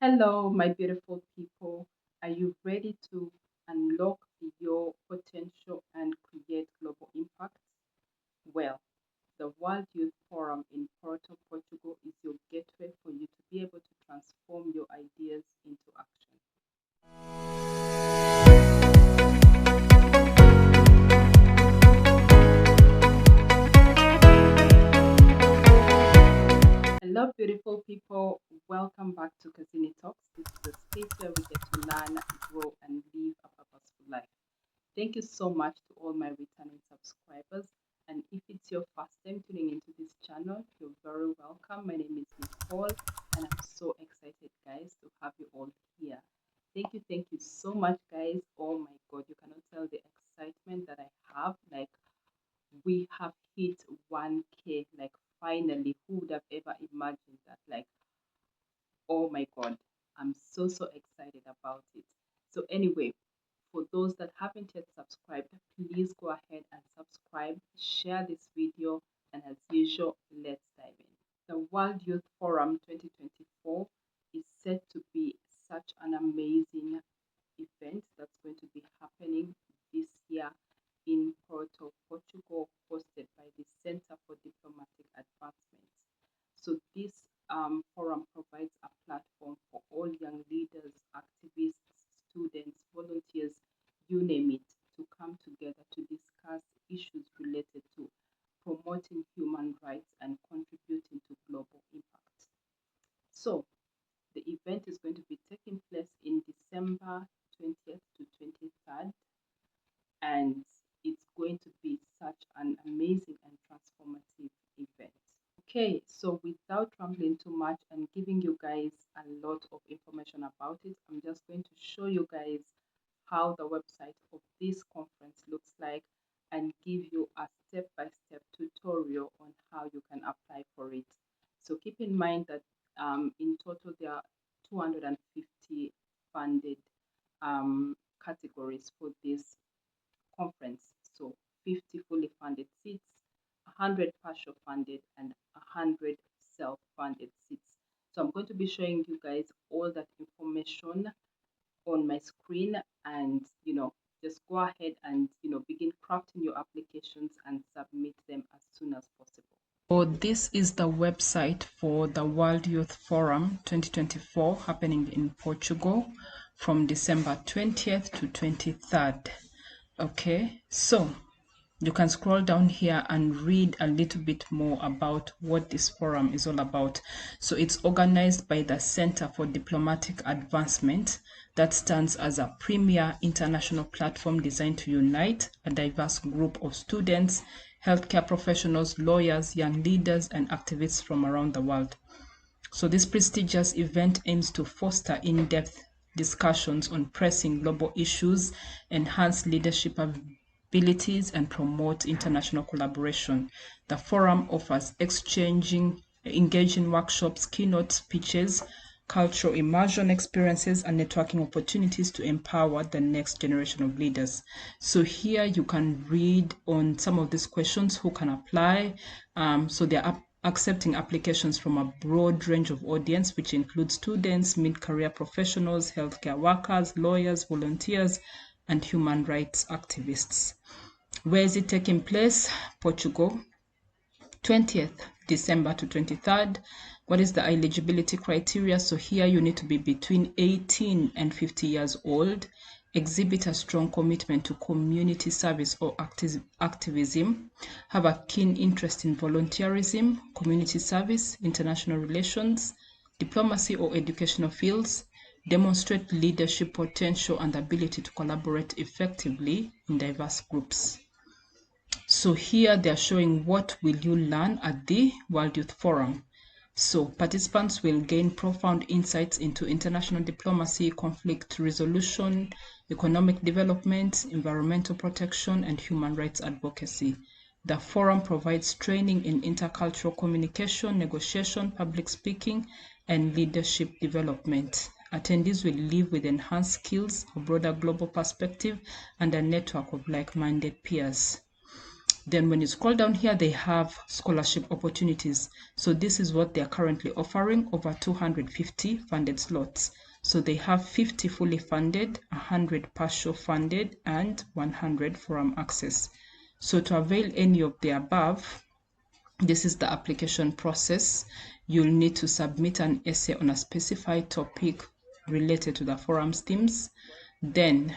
Hello, my beautiful people. Are you ready to unlock your potential and create global impact? Well, the World Youth Forum in Porto, Portugal is your gateway for you to be able to transform your ideas into action. Hello, beautiful people. Welcome back to Kazini Talks. This is a space where we get to learn, grow, and live a purposeful life. Thank you so much to all my returning subscribers. And if it's your first time tuning into this channel, you're very welcome. My name is Nicole, and I'm so excited, guys, to have you all here. Thank you so much, guys. Oh my God, you cannot tell the excitement that I have. Like, we have hit 1K. Like, finally, who would have ever imagined that? Like, oh my God, I'm so excited about it. So, anyway, for those that haven't yet subscribed, please go ahead and subscribe, share this video, and as usual, let's dive in. The World Youth Forum 2024 is set to be such an amazing event that's going to be happening this year in Porto, Portugal, hosted by the Center for Diplomatic Advancement. So this forum provides a platform for all young leaders, activists, students, volunteers, you name it, to come together to discuss issues related to promoting human rights and contributing to global impact. So the event is going to be taking place in December 20th to 23rd, and it's going to be such an amazing and transformative event. Okay, so without rambling too much and giving you guys a lot of information about it, I'm just going to show you guys how the website of this conference looks like and give you a step-by-step tutorial on how you can apply for it. So keep in mind that in total there are 250 funded categories for this conference. So 50 fully funded seats, 100 partial funded, and 100 self-funded seats. So I'm going to be showing you guys all that information on my screen, and just go ahead and begin crafting your applications and submit them as soon as possible. So this is the website for the World Youth Forum 2024 happening in Portugal from December 20th to 23rd. Okay, so you can scroll down here and read a little bit more about what this forum is all about. So it's organized by the Center for Diplomatic Advancement, that stands as a premier international platform designed to unite a diverse group of students, healthcare professionals, lawyers, young leaders, and activists from around the world. So this prestigious event aims to foster in-depth discussions on pressing global issues, enhance leadership abilities, and promote international collaboration. The forum offers engaging workshops, keynote speeches, cultural immersion experiences, and networking opportunities to empower the next generation of leaders. So here you can read on some of these questions, who can apply. So they are accepting applications from a broad range of audience, which includes students, mid-career professionals, healthcare workers, lawyers, volunteers, and human rights activists. Where is it taking place? Portugal, 20th December to 23rd. What is the eligibility criteria? So here you need to be between 18 and 50 years old, exhibit a strong commitment to community service or activism, have a keen interest in volunteerism, community service, international relations, diplomacy or educational fields, demonstrate leadership potential and ability to collaborate effectively in diverse groups. So here they are showing what will you learn at the World Youth Forum. So participants will gain profound insights into international diplomacy, conflict resolution, economic development, environmental protection, and human rights advocacy. The forum provides training in intercultural communication, negotiation, public speaking, and leadership development. Attendees will live with enhanced skills, a broader global perspective, and a network of like-minded peers. Then when you scroll down here, they have scholarship opportunities. So this is what they are currently offering, over 250 funded slots. So they have 50 fully funded, 100 partial funded, and 100 forum access. So to avail any of the above, this is the application process. You'll need to submit an essay on a specified topic related to the forum's themes. Then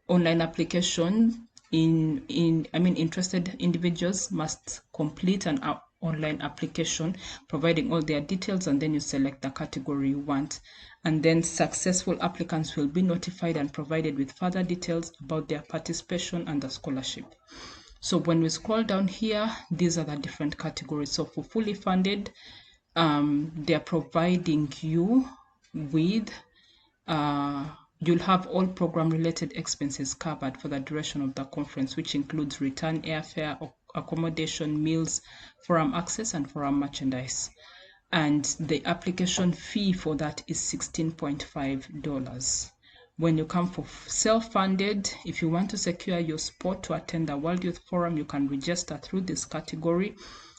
online application interested individuals must complete an online application providing all their details, and then you select the category you want. And then successful applicants will be notified and provided with further details about their participation and the scholarship. So when we scroll down here, these are the different categories. So for fully funded, they're providing you with you'll have all program-related expenses covered for the duration of the conference, which includes return airfare, accommodation, meals, forum access, and forum merchandise. And the application fee for that is $16.5. When you come for self-funded, if you want to secure your spot to attend the World Youth Forum, you can register through this category.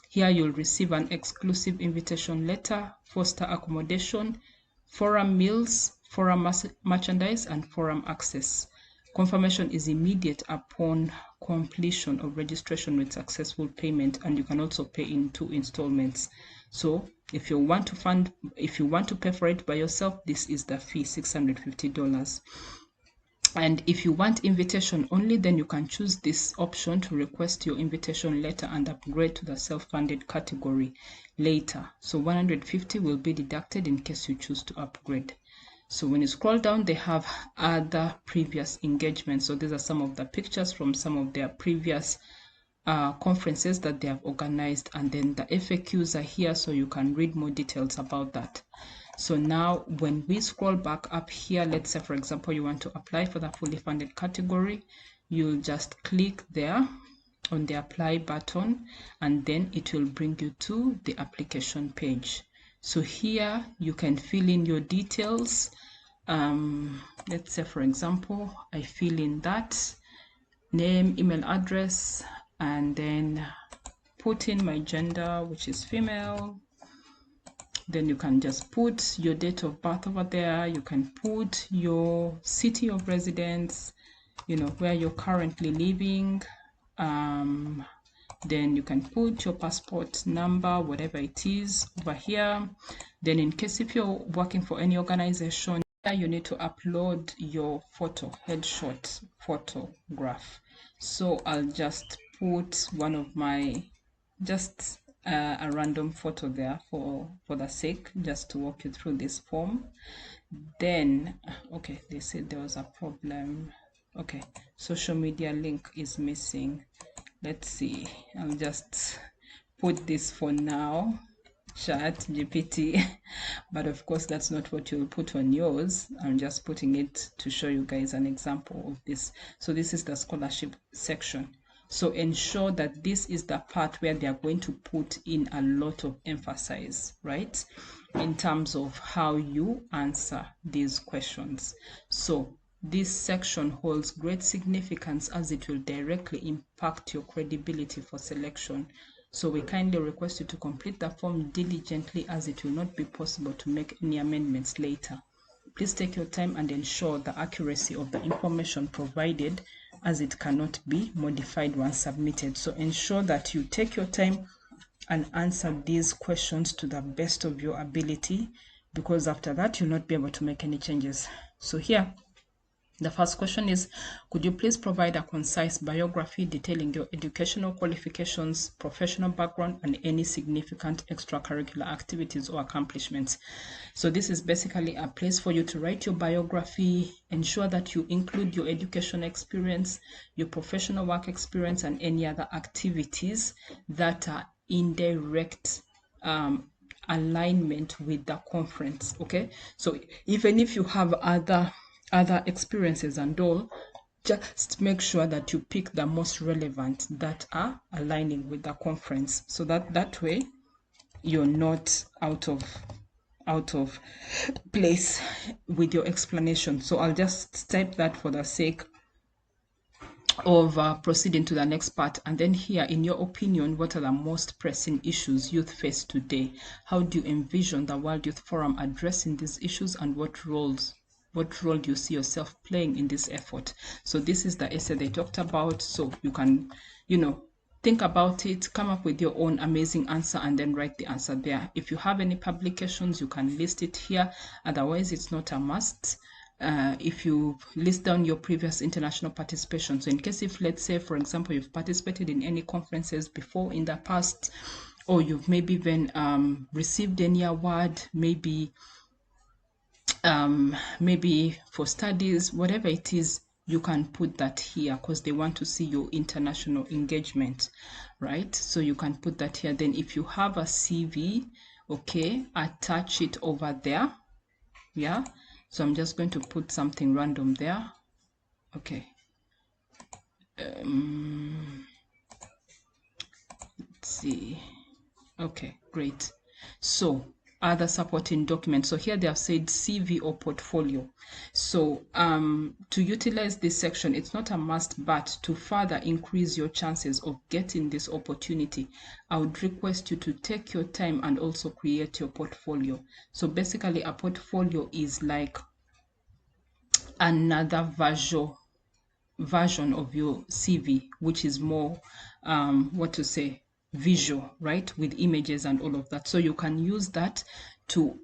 Here you'll receive an exclusive invitation letter, foster accommodation, forum meals, forum merchandise, and forum access. Confirmation is immediate upon completion of registration with successful payment, and you can also pay in 2 installments. So if you want to pay for it by yourself, this is the fee, $650. And if you want invitation only, then you can choose this option to request your invitation letter and upgrade to the self-funded category later. So $150 will be deducted in case you choose to upgrade. So when you scroll down, they have other previous engagements. So these are some of the pictures from some of their previous conferences that they have organized, and then the FAQs are here so you can read more details about that. So now when we scroll back up here, let's say for example you want to apply for the fully funded category, you'll just click there on the apply button, and then it will bring you to the application page. So here you can fill in your details. Let's say for example I fill in that name, email address, and then put in my gender, which is female. Then you can just put your date of birth over there. You can put your city of residence, where you're currently living. Then you can put your passport number, whatever it is, over here. Then in case if you're working for any organization, you need to upload your photo, headshot photograph. So I'll just put one of my, just a random photo there for the sake, just to walk you through this form. Then, okay, they said there was a problem. Okay, social media link is missing. Let's see, I'll just put this for now, Chat GPT, but of course that's not what you'll put on yours. I'm just putting it to show you guys an example of this. So this is the scholarship section. So ensure that this is the part where they are going to put in a lot of emphasis, right, in terms of how you answer these questions. So this section holds great significance as it will directly impact your credibility for selection. So we kindly request you to complete the form diligently, as it will not be possible to make any amendments later. Please take your time and ensure the accuracy of the information provided, as it cannot be modified once submitted. So ensure that you take your time and answer these questions to the best of your ability, because after that you'll not be able to make any changes. So here, the first question is, could you please provide a concise biography detailing your educational qualifications, professional background, and any significant extracurricular activities or accomplishments? So this is basically a place for you to write your biography. Ensure that you include your education experience, your professional work experience, and any other activities that are in direct alignment with the conference. Okay, so even if you have other experiences and all, just make sure that you pick the most relevant that are aligning with the conference, so that way you're not out of place with your explanation. So I'll just type that for the sake of proceeding to the next part. And then here, in your opinion, what are the most pressing issues youth face today? How do you envision the World Youth Forum addressing these issues, and what role do you see yourself playing in this effort? So this is the essay they talked about. So you can, think about it, come up with your own amazing answer, and then write the answer there. If you have any publications, you can list it here. Otherwise, it's not a must. If you list down your previous international participation. So in case if, let's say, for example, you've participated in any conferences before in the past, or you've maybe even received any award, maybe for studies, whatever it is, you can put that here because they want to see your international engagement, right? So you can put that here. Then if you have a CV, okay, attach it over there. Yeah, so I'm just going to put something random there. Okay, let's see. Okay, great. So other supporting documents. So here they have said CV or portfolio. So to utilize this section, it's not a must, but to further increase your chances of getting this opportunity, I would request you to take your time and also create your portfolio. So basically a portfolio is like another version of your CV, which is more, visual, right, with images and all of that. So you can use that to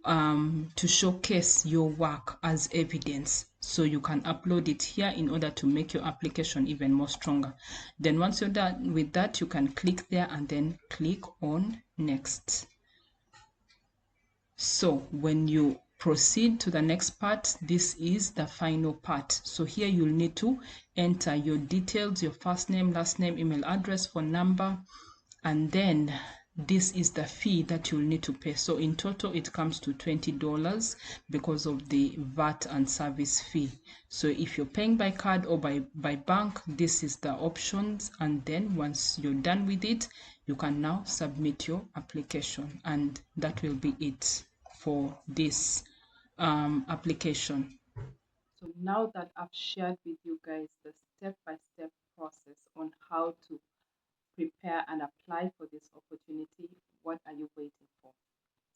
showcase your work as evidence. So you can upload it here in order to make your application even more stronger. Then once you're done with that, you can click there and then click on next. So when you proceed to the next part, this is the final part. So here you'll need to enter your details, your first name, last name, email address, phone number, and then this is the fee that you'll need to pay. So in total it comes to $20 because of the VAT and service fee. So if you're paying by card or by bank, this is the options, and then once you're done with it, you can now submit your application, and that will be it for this application. So now that I've shared with you guys the step-by-step process on how to prepare and apply for this opportunity, what are you waiting for?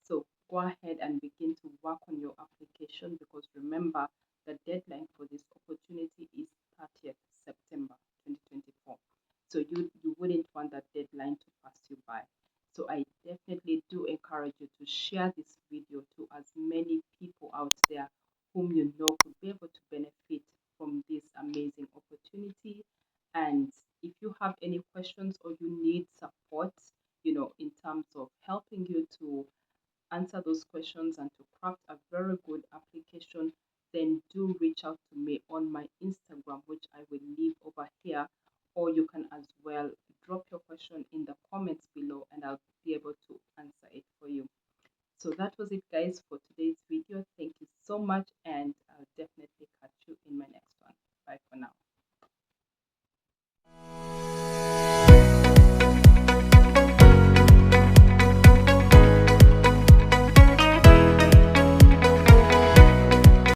So go ahead and begin to work on your application, because remember the deadline for this opportunity is 30th September 2024. So you wouldn't want that deadline to pass you by. So I definitely do encourage you to share this video to as many people out there whom you know could be able to benefit from this amazing opportunity. And if you have any questions or you need support, in terms of helping you to answer those questions and to craft a very good application, then do reach out to me on my Instagram, which I will leave over here, or you can as well drop your question in the comments below and I'll be able to answer it for you. So that was it, guys, for today's video. Thank you so much, and